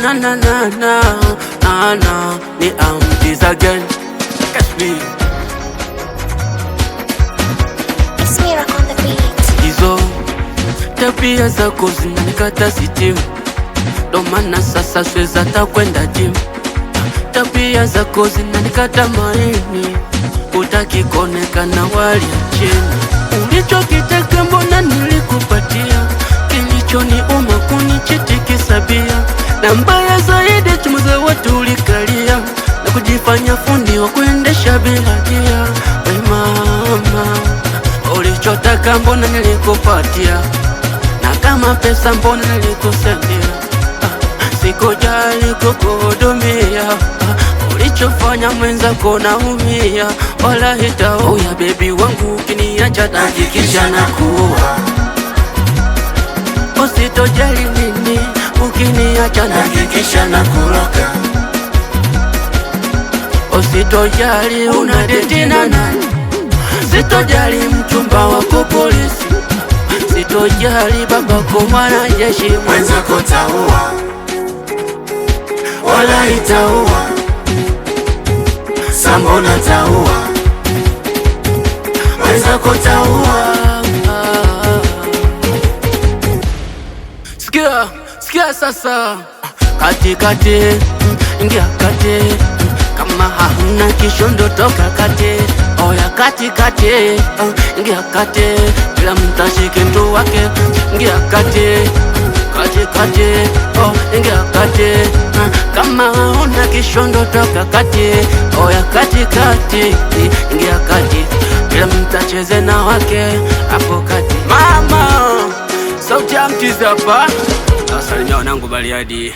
na na na na na na, ni this again. Catch me. It's Miracle on the beat. Hizo tabia zako zinanikata sitimu, ndo maana sasa siwezi hata kwenda gym. Tabia zako zinanikata maini, hutaki kuonekana wali chini. Ulichokitaka mbona nilikupatia, kilichoniuma kunichiti kisabia. Na mbaya zaidi chumu za watu ulikalia, na kujifanya fundi wa kuendesha bila gia. We mama, ulichotaka mbona nilikupatia, na kama pesa mbona nilikusendia. Sikujali kukuhudumia, ulichofanya mwenzako naumia. Wala hitaoya baby wangu, ukiniacha hakikisha nakuwa. Usitojali nini, ukiniacha hakikisha nakuroga. Usitojali unadeti na nani, sitojali mchumba wako polisi, sitojali babako mwanajeshi. Mwenzako taua, wala itaua. Sambona taua, mwenzako taua. Sikia sasa, katikati ingia kati, kama hauna kishondo toka kati. Oya katikati ingia kati, kila mtu ashike mtu wake. Ingia kati katikati, ingia kati, kama hauna kishondo toka kati. Oya katikati ingia kati, kila mtu acheze na wake hapo kati. Mama sauti ya mtizi hapa, asalimia wanangu Bariadi.